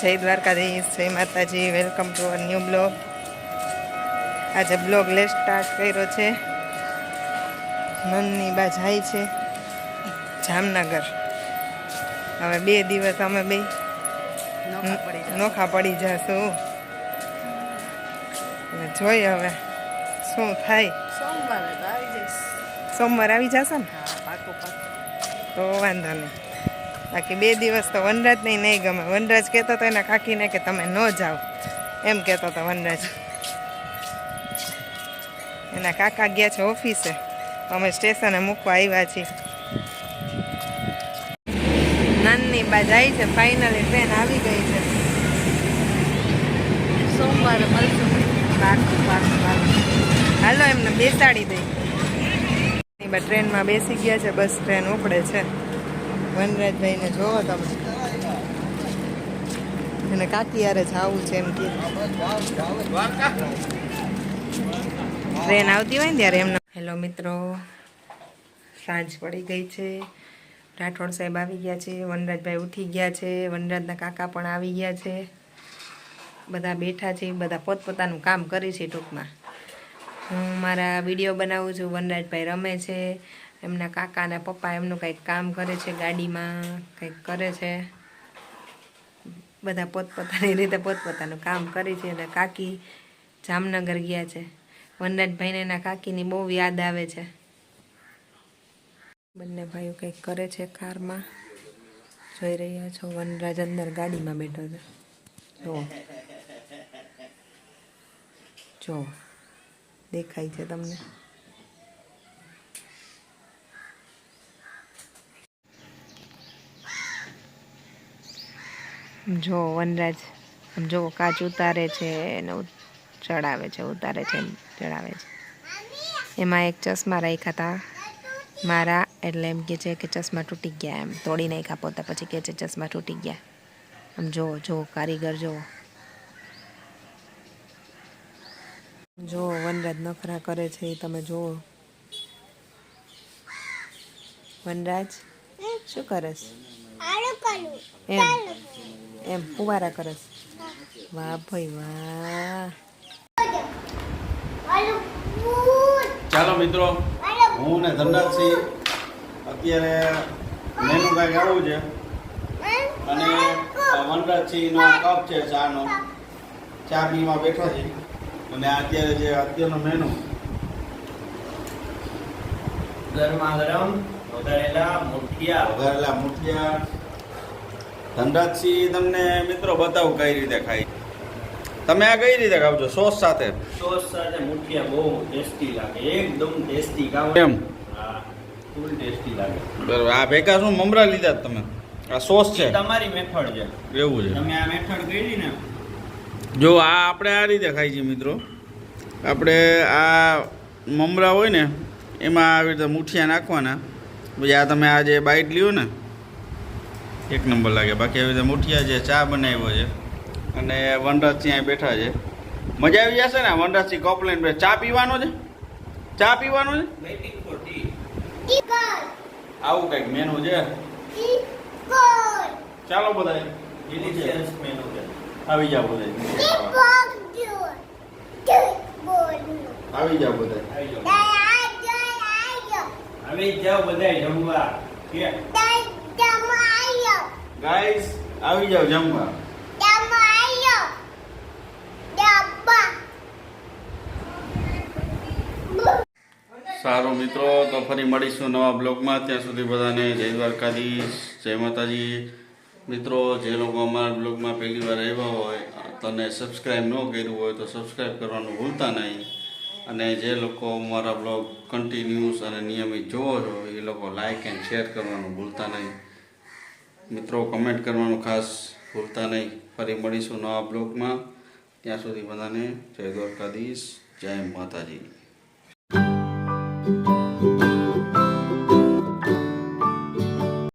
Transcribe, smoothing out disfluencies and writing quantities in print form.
જય દ્વારકાધીશ, જય Mataji, welcome to our new blog. આજે બ્લોગ લેટ સ્ટાર્ટ કર્યો છે। નંદની બા જાય છે જામનગર। હવે 2 દિવસ અમે બે નોખા પડી જશું। જોઈએ હવે શું થાય। સોમવાર આવી જશે ને તો વાંધો નહીં। બાકી 2 દિવસ તો વનરાજ નહીં ગમે। વનરાજ કહેતો હતો એના કાકીને કે તમે ન જાઓ, એમ કહેતો હતો વનરાજ। એના કાકા ગયા છે ઓફિસે, અમે સ્ટેશને મૂકવા આવ્યા છીએ। નાની બા જાય છે, ફાઇનલી ટ્રેન આવી ગઈ છે। સોમવારે મળશું। હાલો એમને બેસાડી દઈ। ટ્રેનમાં બેસી ગયા છે, બસ ટ્રેન ઉપડે છે। વનરાજભાઈને જોવો તમે, અને કાકી યારે જવું છે એમ કે ટ્રેન આવતી હોય ને ત્યારે એમને। હેલો મિત્રો, સાંજ પડી ગઈ છે। રાઠોડ સાહેબ આવી ગયા છે, વનરાજભાઈ ઉઠી ગયા છે, વનરાજના કાકા પણ આવી ગયા છે। બધા બેઠા છે, બધા પોતપોતાનું કામ કરે છે। ટૂંકમાં હું મારા વિડીયો બનાવું છું, વનરાજભાઈ રમે છે, એમના કાકા અને પપ્પા એમનું કંઈક કામ કરે છે, ગાડીમાં કંઈક કરે છે। બધા પોતપોતાની રીતે પોતપોતાનું કામ કરે છે। અને કાકી જામનગર ગયા છે। વનરાજભાઈને એના કાકીની બહુ યાદ આવે છે। બંને ભાઈઓ કંઈક કરે છે કારમાં, જોઈ રહ્યા છો। વનરાજ અંદર ગાડીમાં બેઠો છે, જો દેખાય છે તમને। જો વનરાજ આમ જો કાચ ઉતારે છે ને ચડાવે છે, ઉતારે છે ચડાવે છે। એમાં એક ચશ્મા રાખ્યા હતા મારા, એટલે એમ કે છે કે ચશ્મા તૂટી ગયા, એમ તોડી નાખ્યા પોતા, પછી કહે છે ચશ્મા તૂટી ગયા। આમ જુઓ જો કારીગર જુઓ, જો વનરાજ નખરા કરે છે એ તમે જુઓ। વનરાજ શું કરસ? એમ ફુવારા કરસ। વાહ ભાઈ વાહ। ચાલો મિત્રો, હું ને ધનરાજસિંહ અત્યારે મેનુ કાંઈક આવું છે, અને વનરાજસિંહનો કપ છે ચાનો, ચા પીવા બેઠા છે। અને અત્યારે જે અત્યારનો મેનુ ગરમા ગરમ વઘારેલા મુઠિયા। ધનરાજસિંહ તમને મિત્રો બતાવું કઈ રીતે ખાય। તમે આ કઈ રીતે ખાવ છો? સોસ સાથે? સોસ સાથે મુઠિયા બહુ ટેસ્ટી લાગે, એકદમ ટેસ્ટી ખાવ એમ? હા, ફૂલ ટેસ્ટી લાગે। બરાબર। આ ભેગા શું મમરા લીધા તમે? આ સોસ છે? તમારી મેથડ છે, એવું છે? તમે આ મેથડ કરી ને। જો આ આપણે આ રીતે ખાઈ છીએ મિત્રો। આપણે આ મમરા હોય ને એમાં આવી રીતે મુઠિયા નાખવાના, પછી આ તમે આ જે બાઈટ લ્યો ને એક નંબર લાગે। બાકી આવી રીતે મુઠિયા છે, ચા બનાવ્યો છે, અને વનરાજસિંહ અહીં બેઠા છે। મજા આવી જશે ને? વનરાજસિંહ કમ્પ્લેન બે ચા પીવાનો છે, ચા પીવાનો છે, વેઇટિંગ ફોર ટી। આવું કંઈક મેનુ છે। ચાલો બધા ડિલિશિયસ મેનુ છે। આવી જાઓ બધા, આવી જાઓ બધા, આવી જાઓ બધા જમવા કે ગાઈસ આવી જાઓ જમવા। સારું મિત્રો, તો ફરી મળીશું નવા બ્લોગમાં। ત્યાં સુધી બધાને જય દ્વારકાધીશ, જય માતાજી। મિત્રો જે લોકો અમારા બ્લોગમાં પહેલી વાર આવ્યા હોય તને સબસ્ક્રાઈબ ન કર્યું હોય તો સબસ્ક્રાઈબ કરવાનું ભૂલતા નહીં। અને જે લોકો અમારા બ્લોગ કન્ટિન્યુઅસ અને નિયમિત જોવો છો એ લોકો લાઈક એન્ડ શેર કરવાનું ભૂલતા નહીં। મિત્રો કમેન્ટ કરવાનું ખાસ ભૂલતા નહીં। ફરી મળીશું નવા બ્લોગમાં। ત્યાં સુધી બધાને જય દ્વારકાધીશ, જય માતાજી।